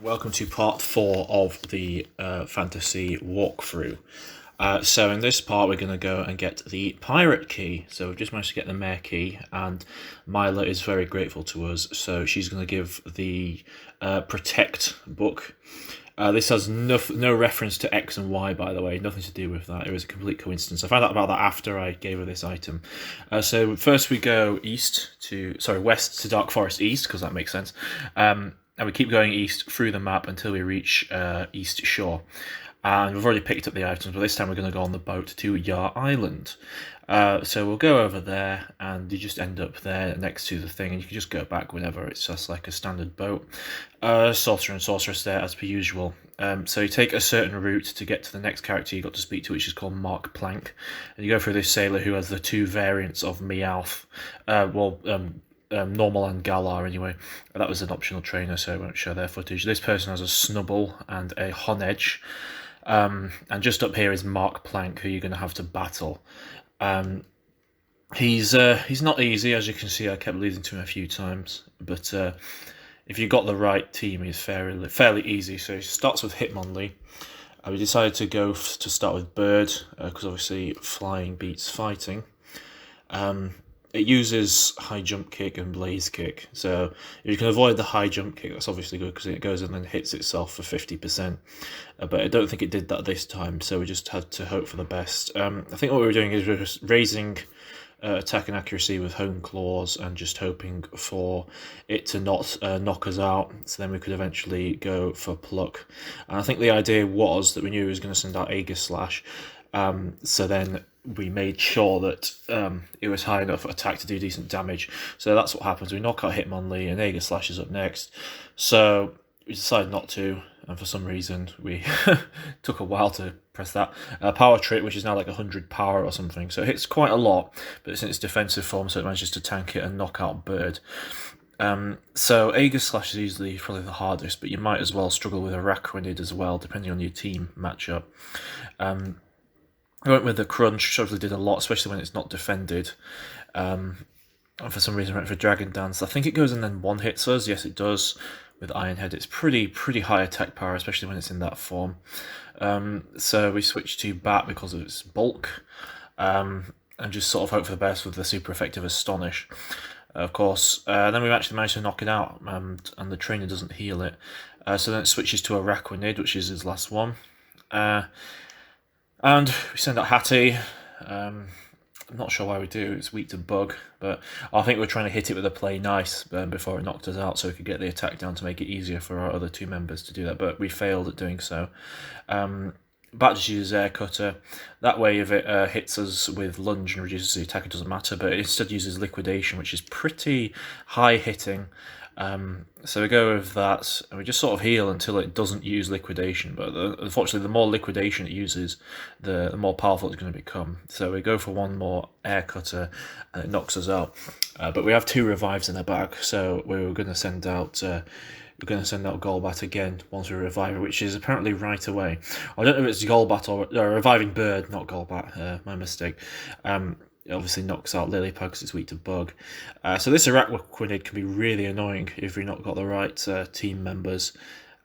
Welcome to part 4 of the fantasy walkthrough. So in this part we're going to go and get the pirate key. So we've just managed to get the mare key, and Mila is very grateful to us, so she's going to give the protect book. This has no reference to X and Y, by the way, nothing to do with that. It was a complete coincidence. I found out about that after I gave her this item. So first we go west to Dark Forest East, because that makes sense. And we keep going east through the map until we reach East Shore. And we've already picked up the items, but this time we're going to go on the boat to Yarr Island. So we'll go over there, and you just end up there next to the thing, and you can just go back whenever. It's just like a standard boat. Sorcerer and sorceress there, as per usual. So you take a certain route to get to the next character you got to speak to, which is called Mark Plank. And you go through this sailor who has the two variants of Meowth. Normal and Galar anyway. That was an optional trainer, so I won't show their footage. This person has a Snubble and a Honedge. And just up here is Mark Plank, who you're going to have to battle. He's not easy, as you can see. I kept losing to him a few times, but if you got the right team, he's fairly easy. So he starts with Hitmonlee. We decided to go to start with Bird, because obviously flying beats fighting. It uses high jump kick and blaze kick, so if you can avoid the high jump kick, that's obviously good because it goes and then hits itself for 50%. But I don't think it did that this time, so we just had to hope for the best. I think what we were doing is we were just raising attack and accuracy with home claws and just hoping for it to not knock us out, so then we could eventually go for pluck. And I think the idea was that we knew he was going to send out Aegis Slash, so then we made sure that it was high enough attack to do decent damage. So that's what happens. We knock out Hitmonlee and Aegis Slash is up next. So we decided not to, and for some reason we took a while to press that. Power Trip, which is now like 100 power or something. So it hits quite a lot, but it's in its defensive form, so it manages to tank it and knock out Bird. So Aegis Slash is usually probably the hardest, but you might as well struggle with Araquanid as well, depending on your team matchup. I went with the Crunch, which obviously did a lot, especially when it's not defended. And for some reason I went for Dragon Dance. I think it goes and then one hits us. Yes, it does. With Iron Head, it's pretty high attack power, especially when it's in that form. So we switched to Bat because of its bulk. And just sort of hope for the best with the super effective Astonish. Of course, then we actually managed to knock it out, and the trainer doesn't heal it. So then it switches to Araquanid, which is his last one. And we send out Hattie. I'm not sure why we do. It's weak to Bug, but I think we're trying to hit it with a Play Nice before it knocked us out, so we could get the attack down to make it easier for our other two members to do that, but we failed at doing so. Bat just uses Air Cutter. That way, if it hits us with Lunge and reduces the attack, it doesn't matter, but it instead uses Liquidation, which is pretty high hitting. So we go with that, and we just sort of heal until it doesn't use Liquidation. But unfortunately, the more Liquidation it uses, the more powerful it's going to become. So we go for one more Air Cutter, and it knocks us out. But we have two revives in our bag, so we were going to send out. We're going to send out Golbat again once we revive it, which is apparently right away. I don't know if it's Golbat or Reviving Bird, not Golbat. My mistake. It obviously knocks out Lilipad because it's weak to Bug. So this Araquanid can be really annoying if you've not got the right team members.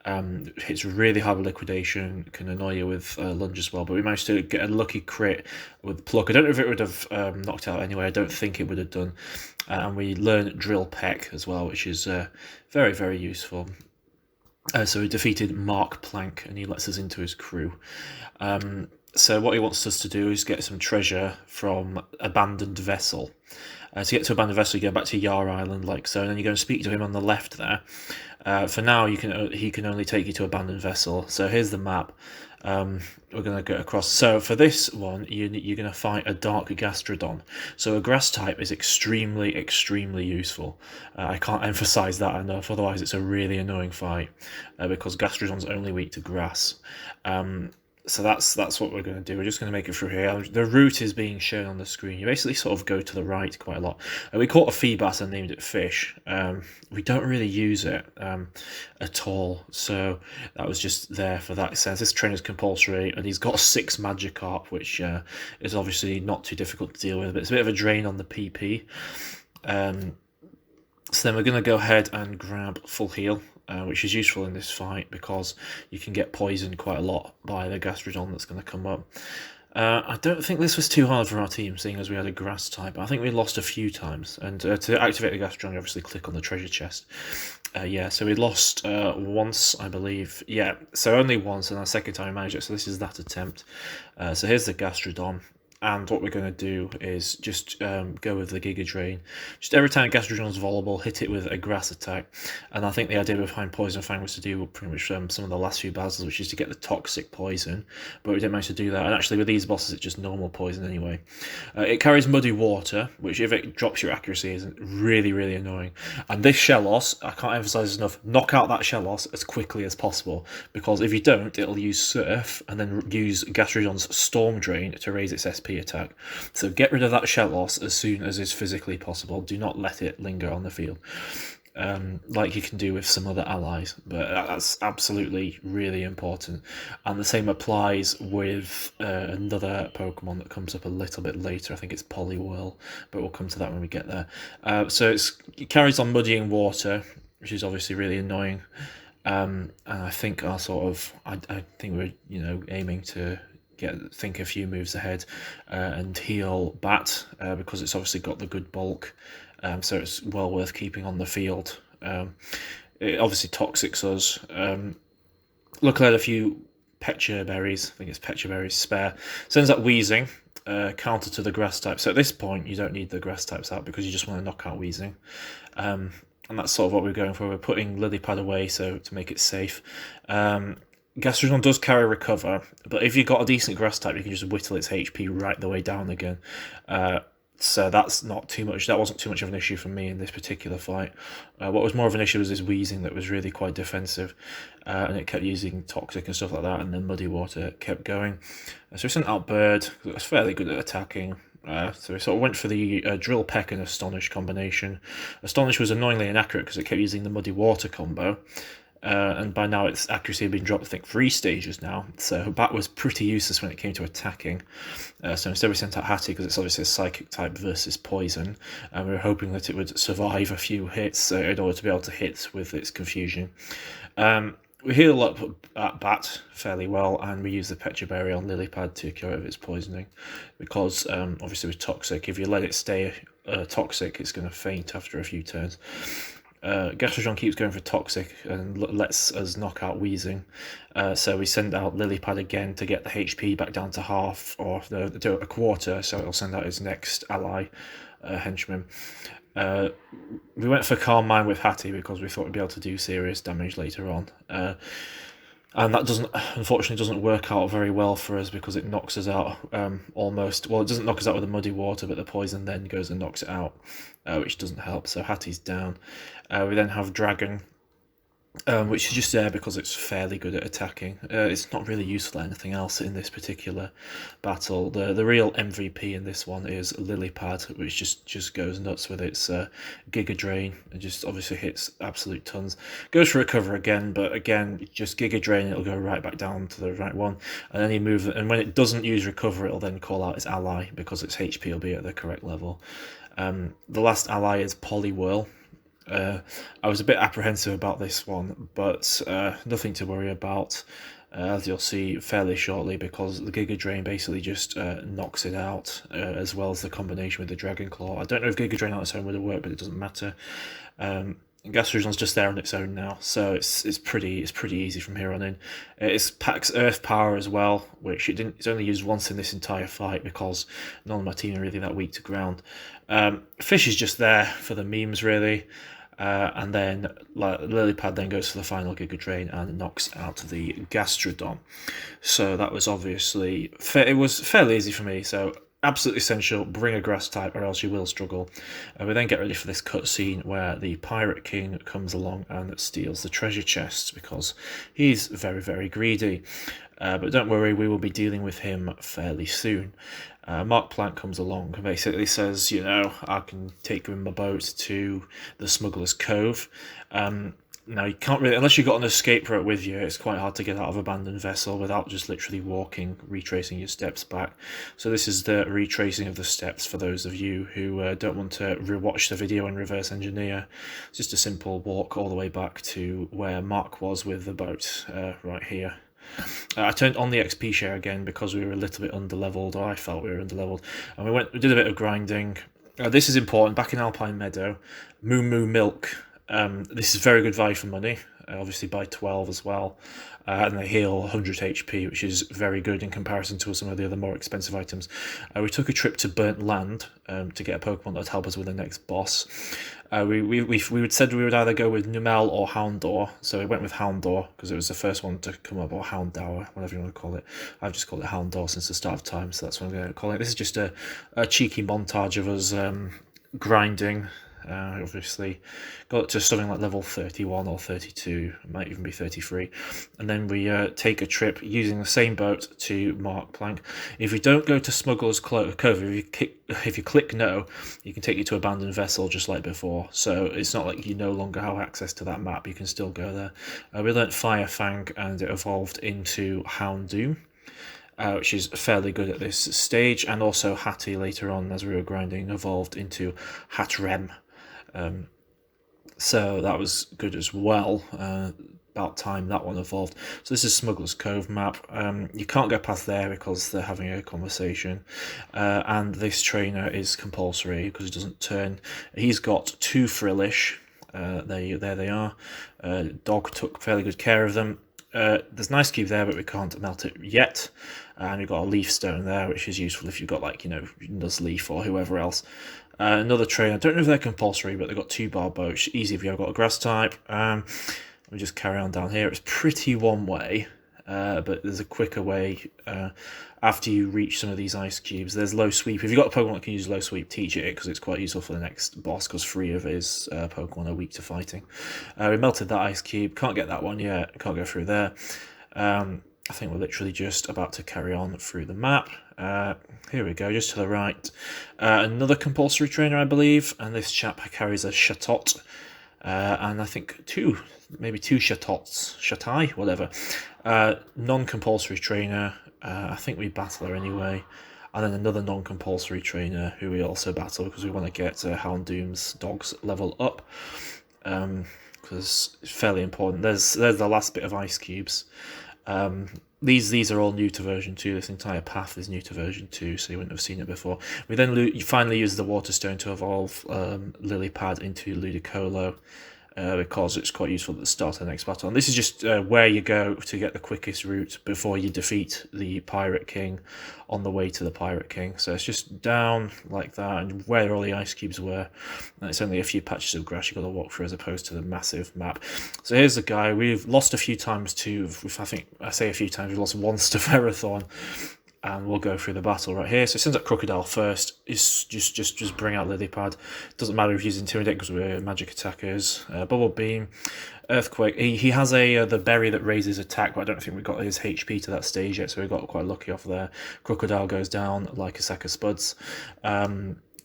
Hits really hard with Liquidation, can annoy you with Lunge as well, but we managed to get a lucky crit with Pluck. I don't know if it would have knocked out anyway, I don't think it would have done. And we learn Drill Peck as well, which is very, very useful. So we defeated Mark Plank, and he lets us into his crew. So what he wants us to do is get some treasure from Abandoned Vessel. To get to Abandoned Vessel, you go back to Yarr Island, like so, and then you go and speak to him on the left there. For now, he can only take you to Abandoned Vessel. So here's the map. We're going to go across. So for this one, you're going to fight a Dark Gastrodon. So a grass type is extremely, extremely useful. I can't emphasize that enough, otherwise it's a really annoying fight, because Gastrodon's only weak to grass. So that's what we're going to do. We're just going to make it through here. The route is being shown on the screen. You basically sort of go to the right quite a lot. We caught a Feebas and named it Fish. We don't really use it at all, so that was just there for that sense. This trainer's compulsory, and he's got 6 Magikarp, which is obviously not too difficult to deal with, but it's a bit of a drain on the PP. So then we're going to go ahead and grab Full Heal. which is useful in this fight because you can get poisoned quite a lot by the Gastrodon that's going to come up. I don't think this was too hard for our team, seeing as we had a grass type. I think we lost a few times, and to activate the Gastrodon, you obviously click on the treasure chest. So we lost once, I believe. Yeah, so only once, and our second time we managed it, so this is that attempt. So here's the Gastrodon. And what we're going to do is just go with the Giga Drain. Just every time Gastrodon's vulnerable, hit it with a grass attack. And I think the idea behind Poison Fang was to do pretty much some of the last few battles, which is to get the toxic poison. But we didn't manage to do that. And actually with these bosses, it's just normal poison anyway. It carries Muddy Water, which if it drops your accuracy is really, really annoying. And this Shellos, I can't emphasize enough, knock out that Shellos as quickly as possible. Because if you don't, it'll use Surf and then use Gastrodon's Storm Drain to raise its SP attack. So get rid of that Shellos as soon as is physically possible. Do not let it linger on the field, like you can do with some other allies. But that's absolutely really important. And the same applies with another Pokemon that comes up a little bit later. I think it's Poliwhirl, but we'll come to that when we get there. So it carries on Muddying Water, which is obviously really annoying. And I think I think we're aiming to think a few moves ahead and heal Bat because it's obviously got the good bulk, so it's well worth keeping on the field. It obviously toxics us. Luckily I had a few Pecha Berries, I think it's Pecha Berries spare. Sends out Wheezing, counter to the grass type. So at this point you don't need the grass types out because you just want to knock out Wheezing. And that's sort of what we're going for. We're putting Lilypad away so to make it safe. Gastrodon does carry Recover, but if you've got a decent grass type, you can just whittle its HP right the way down again. So that's not too much. That wasn't too much of an issue for me in this particular fight. What was more of an issue was this Wheezing that was really quite defensive, and it kept using Toxic and stuff like that, and then Muddy Water kept going. So we sent out Bird, it was fairly good at attacking. So we sort of went for the Drill Peck and Astonish combination. Astonish was annoyingly inaccurate because it kept using the Muddy Water combo. And by now its accuracy had been dropped, I think, 3 stages now. So Bat was pretty useless when it came to attacking. So instead we sent out Hattie because it's obviously a Psychic type versus Poison. And we were hoping that it would survive a few hits in order to be able to hit with its confusion. We heal up at Bat fairly well, and we use the Pecha Berry on Lilypad to cure it of its poisoning. Because obviously with Toxic, if you let it stay toxic, it's going to faint after a few turns. Gastrodon keeps going for Toxic and lets us knock out Wheezing. So we send out Lilypad again to get the HP back down to half, or to a quarter, so it'll send out his next ally, henchman. We went for Calm Mind with Hattie because we thought we'd be able to do serious damage later on. And that unfortunately doesn't work out very well for us because it knocks us out almost. Well, it doesn't knock us out with the Muddy Water, but the poison then goes and knocks it out, which doesn't help. So Hattie's down. We then have Dragon, which is just there because it's fairly good at attacking. It's not really useful at anything else in this particular battle. The real MVP in this one is Lilypad, which just goes nuts with its Giga Drain and just obviously hits absolute tons. Goes for Recover again, but again, just Giga Drain, it'll go right back down to the right one. And any move, and when it doesn't use Recover, it'll then call out its ally because its HP will be at the correct level. The last ally is Poliwhirl. I was a bit apprehensive about this one, but nothing to worry about, as you'll see fairly shortly, because the Giga Drain basically just knocks it out, as well as the combination with the Dragon Claw. I don't know if Giga Drain on its own would have worked, but it doesn't matter. Gastrodon's just there on its own now, so it's pretty easy from here on in. It packs Earth Power as well, which it's only used once in this entire fight because none of my team are really that weak to ground. Fish is just there for the memes really. And then Lilypad then goes for the final Giga Drain and knocks out the Gastrodon. So that was obviously it was fairly easy for me. So absolutely essential, bring a grass type or else you will struggle. We then get ready for this cutscene where the Pirate King comes along and steals the treasure chest because he's very, very greedy. But don't worry, we will be dealing with him fairly soon. Mark Plant comes along and basically says, I can take you in my boat to the Smuggler's Cove. Now you can't really, unless you've got an escape route with you, it's quite hard to get out of Abandoned Vessel without just literally walking, retracing your steps back. So this is the retracing of the steps for those of you who don't want to rewatch the video and reverse engineer. It's just a simple walk all the way back to where Mark was with the boat, right here. I turned on the XP share again because we were a little bit underleveled, or I felt we were underleveled, and we did a bit of grinding. This is important. Back in Alpine Meadow, Moo Moo Milk. This is very good value for money. Obviously buy 12 as well, and they heal 100 HP, which is very good in comparison to some of the other more expensive items. We took a trip to Burnt Land to get a Pokemon that would help us with the next said we would either go with Numel or Houndour, so we went with Houndour because it was the first one to come up, or Houndour, whatever you want to call it. I've just called it Houndour since the start of time, so that's what I'm going to call it. This is just a cheeky montage of us grinding. Obviously got to something like level 31 or 32, it might even be 33, and then we take a trip using the same boat to Mark Plank. If you don't go to Smuggler's Cove, if you click no, you can take you to Abandoned Vessel just like before, so it's not like you no longer have access to that map, you can still go there. We learnt Fire Fang and it evolved into Houndoom, which is fairly good at this stage, and also Hattie later on as we were grinding evolved into Hatrem. So that was good as well. About time that one evolved. So this is Smuggler's Cove map. You can't go past there because they're having a conversation, and this trainer is compulsory because he doesn't turn. He's got 2 Frillish. There they are. Dog took fairly good care of them. There's an ice cube there, but we can't melt it yet. And we've got a leaf stone there, which is useful if you've got, like, Nuzleaf or whoever else. Another train, I don't know if they're compulsory, but they've got 2 bar boats. Easy if you've got a grass type. We just carry on down here. It's pretty one way, but there's a quicker way after you reach some of these ice cubes. There's low sweep. If you've got a Pokemon that can use low sweep, teach it, because it's quite useful for the next boss, because 3 of his Pokemon are weak to fighting. We melted that ice cube. Can't get that one yet. Can't go through there. I think we're literally just about to carry on through the map. Here we go, just to the right. Another compulsory trainer, I believe, and this chap carries a Chatot. And I think maybe two Chatots, Chatai, whatever. Non-compulsory trainer, I think we battle her anyway. And then another non-compulsory trainer who we also battle because we want to get Houndoom's dogs level up. Because it's fairly important. There's the last bit of ice cubes. These are all new to version 2. This entire path is new to version 2, so you wouldn't have seen it before. We then finally use the water stone to evolve Lilypad into Ludicolo, because it's quite useful at the start of the next battle. And this is just where you go to get the quickest route before you defeat the Pirate King on the way to the Pirate King. So it's just down like that, and where all the ice cubes were. And it's only a few patches of grass you've got to walk through as opposed to the massive map. So here's the guy. We've lost a few times too. I say a few times, we've lost once to Ferrothorn. And we'll go through the battle right here. So it sends out Crocodile first. Is just bring out Lilypad. Doesn't matter if you use Intimidate because we're magic attackers. Bubble Beam, Earthquake. He has the berry that raises attack, but I don't think we got his HP to that stage yet, so we got quite lucky off there. Crocodile goes down like a sack of spuds.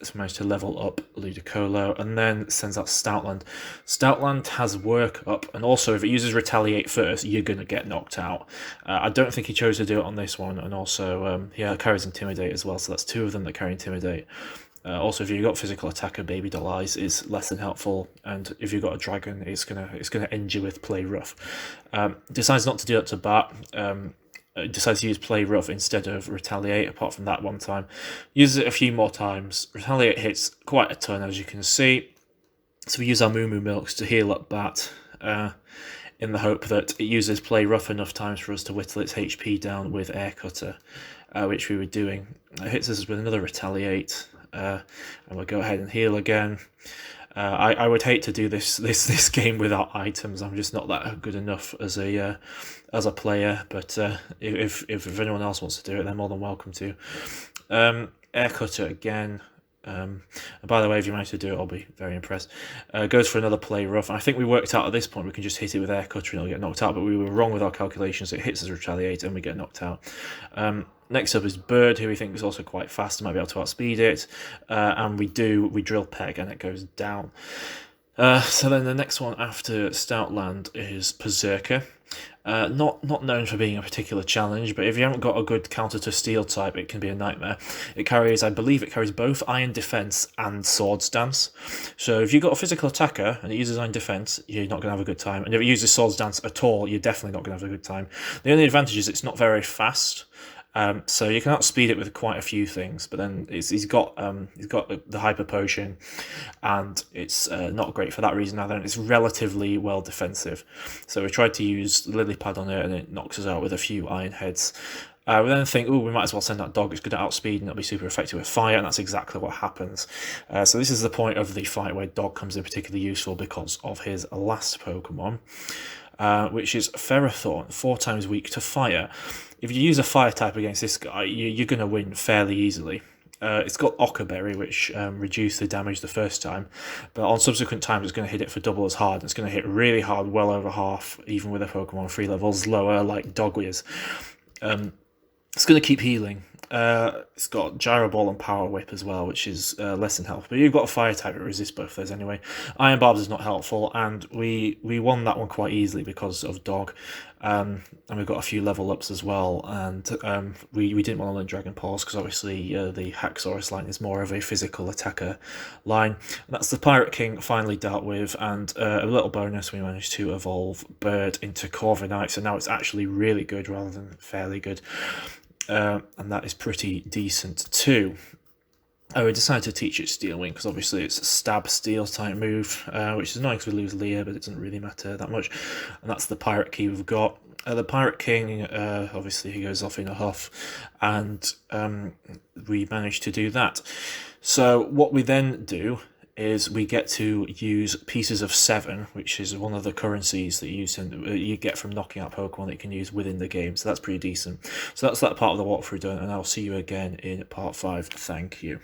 So managed to level up Ludicolo, and then sends out Stoutland. Stoutland has work up, and also if it uses Retaliate first, you're going to get knocked out. I don't think he chose to do it on this one, and also carries Intimidate as well, so that's 2 of them that carry Intimidate. Also, if you've got Physical Attacker, Baby Doll Eyes is less than helpful, and if you've got a Dragon, it's gonna end you with Play Rough. Decides not to do it to bat. Decides to use Play Rough instead of Retaliate, apart from that one time. Uses it a few more times. Retaliate hits quite a ton, as you can see. So we use our Moo Moo Milks to heal up Bat, in the hope that it uses Play Rough enough times for us to whittle its HP down with Air Cutter, which we were doing. It hits us with another Retaliate, and we'll go ahead and heal again. I would hate to do this game without items. I'm just not that good enough as a player. But if anyone else wants to do it, they're more than welcome to. Air Cutter again. And by the way, if you manage to do it, I'll be very impressed. Goes for another Play Rough. And I think we worked out at this point we can just hit it with Air Cutter and it'll get knocked out. But we were wrong with our calculations. It hits us Retaliate and we get knocked out. Next up is Bird, who we think is also quite fast and might be able to outspeed it. And we drill Peg and it goes down. So then the next one after Stoutland is Berserker. Not known for being a particular challenge, but if you haven't got a good counter to steel type, it can be a nightmare. I believe it carries both Iron Defense and Swords Dance. So if you've got a physical attacker and it uses Iron Defense, you're not going to have a good time. And if it uses Swords Dance at all, you're definitely not going to have a good time. The only advantage is it's not very fast. So you can outspeed it with quite a few things, but then he's got the hyper potion, and it's not great for that reason either. And it's relatively well defensive. So we tried to use Lily Pad on it, and it knocks us out with a few Iron Heads. We then think, we might as well send that dog. It's going to outspeed and it'll be super effective with fire, and that's exactly what happens. So this is the point of the fight where dog comes in particularly useful because of his last Pokemon, which is Ferrothorn, 4 times weak to fire. If you use a fire type against this guy, you're going to win fairly easily. It's got Ockerberry, which reduced the damage the first time, but on subsequent times it's going to hit it for double as hard. It's going to hit really hard, well over half, even with a Pokemon 3 levels lower, like Dogwiz. It's going to keep healing. It's got Gyro Ball and Power Whip as well, which is less than health. But you've got a fire type that resists both those anyway. Iron Barbs is not helpful, and we won that one quite easily because of Dog. And we've got a few level ups as well. And we didn't want to learn Dragon Pulse because obviously the Haxorus line is more of a physical attacker line. And that's the Pirate King finally dealt with. And a little bonus, we managed to evolve Bird into Corviknight. So now it's actually really good rather than fairly good. And that is pretty decent too. We decided to teach it Steel Wing because obviously it's a stab steel type move, which is annoying because we lose Leah, but it doesn't really matter that much. And that's the Pirate Key we've got. The Pirate King, obviously he goes off in a huff, and we managed to do that. So what we then do is we get to use Pieces of 7, which is one of the currencies that you get from knocking out Pokemon that you can use within the game. So that's pretty decent. So that's that part of the walkthrough done, and I'll see you again in part 5. Thank you.